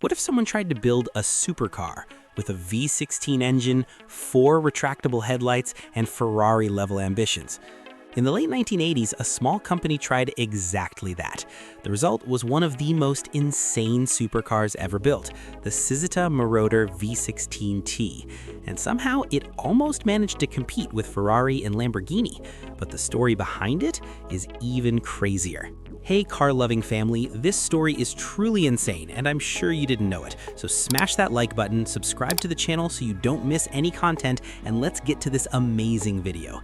What if someone tried to build a supercar with a V16 engine, 4 retractable headlights, and Ferrari-level ambitions? In the late 1980s, a small company tried exactly that. The result was one of the most insane supercars ever built, the Cizeta-Moroder V16T. And somehow, it almost managed to compete with Ferrari and Lamborghini. But the story behind it is even crazier. Hey car-loving family, this story is truly insane, and I'm sure you didn't know it. So smash that like button, subscribe to the channel so you don't miss any content, and let's get to this amazing video.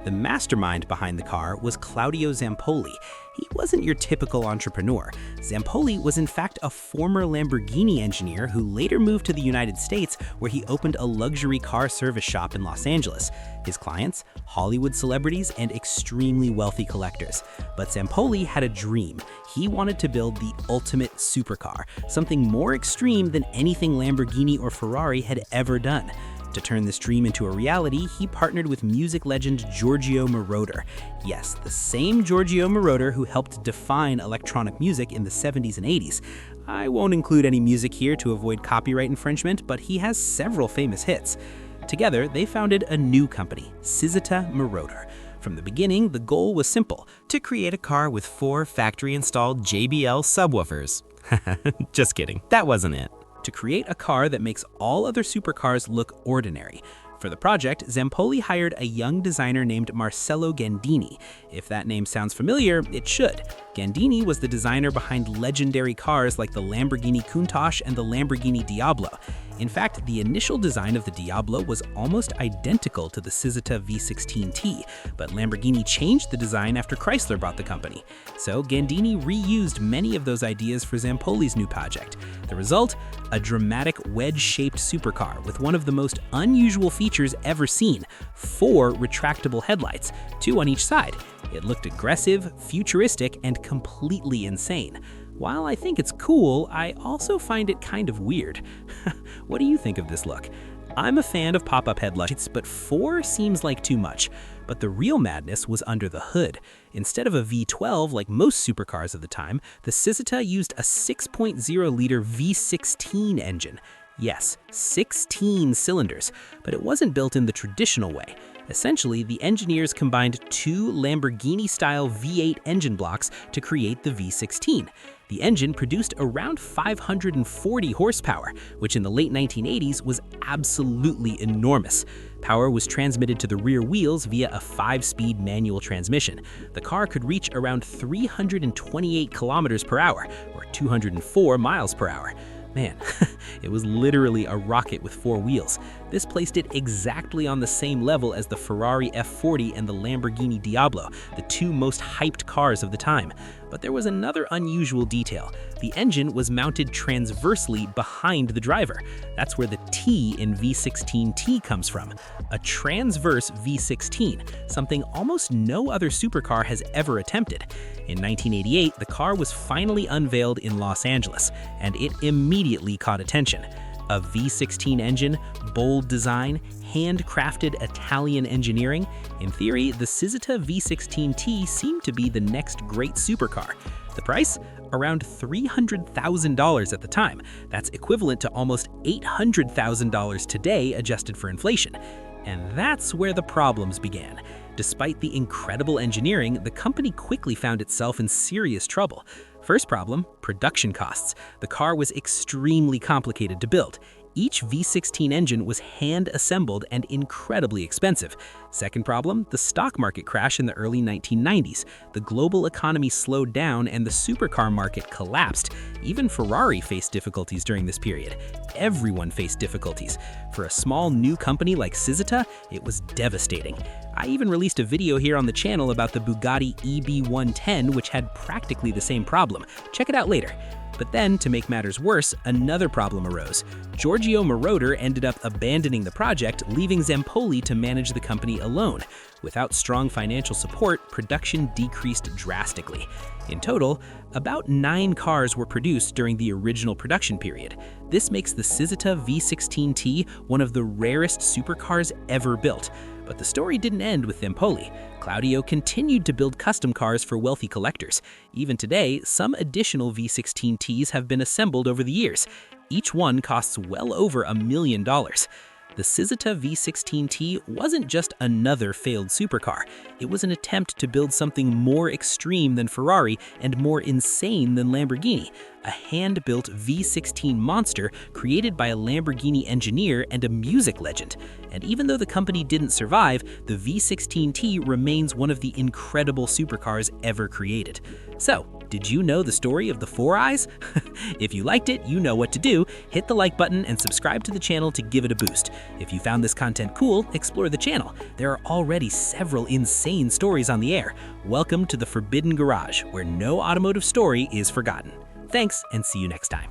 The mastermind behind the car was Claudio Zampolli. He wasn't your typical entrepreneur. Zampolli was in fact a former Lamborghini engineer who later moved to the United States, where he opened a luxury car service shop in Los Angeles. His clients? Hollywood celebrities and extremely wealthy collectors. But Zampolli had a dream. He wanted to build the ultimate supercar, something more extreme than anything Lamborghini or Ferrari had ever done. To turn this dream into a reality, he partnered with music legend Giorgio Moroder. Yes, the same Giorgio Moroder who helped define electronic music in the 70s and 80s. I won't include any music here to avoid copyright infringement, but he has several famous hits. Together, they founded a new company, Cizeta-Moroder. From the beginning, the goal was simple: to create a car with 4 factory-installed JBL subwoofers. Just kidding, that wasn't it. To create a car that makes all other supercars look ordinary. For the project, Zampolli hired a young designer named Marcello Gandini. If that name sounds familiar, it should. Gandini was the designer behind legendary cars like the Lamborghini Countach and the Lamborghini Diablo. In fact, the initial design of the Diablo was almost identical to the Cizeta V16T, but Lamborghini changed the design after Chrysler bought the company. So Gandini reused many of those ideas for Zampoli's new project. The result? A dramatic wedge-shaped supercar with one of the most unusual features ever seen: 4 retractable headlights, 2 on each side. It looked aggressive, futuristic, and completely insane. While I think it's cool, I also find it kind of weird. What do you think of this look? I'm a fan of pop-up headlights, but 4 seems like too much. But the real madness was under the hood. Instead of a V12 like most supercars of the time, the Cizeta used a 6.0-liter V16 engine. Yes, 16 cylinders, but it wasn't built in the traditional way. Essentially, the engineers combined 2 Lamborghini-style V8 engine blocks to create the V16. The engine produced around 540 horsepower, which in the late 1980s was absolutely enormous. Power was transmitted to the rear wheels via a 5-speed manual transmission. The car could reach around 328 kilometers per hour, or 204 miles per hour. Man, it was literally a rocket with 4 wheels. This placed it exactly on the same level as the Ferrari F40 and the Lamborghini Diablo, the 2 most hyped cars of the time. But there was another unusual detail. The engine was mounted transversely behind the driver. That's where the T in V16T comes from. A transverse V16, something almost no other supercar has ever attempted. In 1988, the car was finally unveiled in Los Angeles, and it immediately caught attention. A V16 engine, bold design, handcrafted Italian engineering. In theory, the Cizeta V16T seemed to be the next great supercar. The price? Around $300,000 at the time. That's equivalent to almost $800,000 today, adjusted for inflation. And that's where the problems began. Despite the incredible engineering, the company quickly found itself in serious trouble. First problem, production costs. The car was extremely complicated to build. Each V16 engine was hand-assembled and incredibly expensive. Second problem, the stock market crash in the early 1990s. The global economy slowed down and the supercar market collapsed. Even Ferrari faced difficulties during this period. Everyone faced difficulties. For a small new company like Cizeta, it was devastating. I even released a video here on the channel about the Bugatti EB110, which had practically the same problem. Check it out later. But then, to make matters worse, another problem arose. Giorgio Moroder ended up abandoning the project, leaving Zampolli to manage the company alone. Without strong financial support, production decreased drastically. In total, about 9 cars were produced during the original production period. This makes the Cizeta V16T one of the rarest supercars ever built. But the story didn't end with Zampolli. Claudio continued to build custom cars for wealthy collectors. Even today, some additional V16Ts have been assembled over the years. Each one costs well over $1 million. The Cizeta V16T wasn't just another failed supercar. It was an attempt to build something more extreme than Ferrari and more insane than Lamborghini, a hand-built V16 monster created by a Lamborghini engineer and a music legend. And even though the company didn't survive, the V16T remains one of the incredible supercars ever created. So, did you know the story of the Four Eyes? If you liked it, you know what to do. Hit the like button and subscribe to the channel to give it a boost. If you found this content cool, explore the channel. There are already several insane stories on the air. Welcome to the Forbidden Garage, where no automotive story is forgotten. Thanks, and see you next time.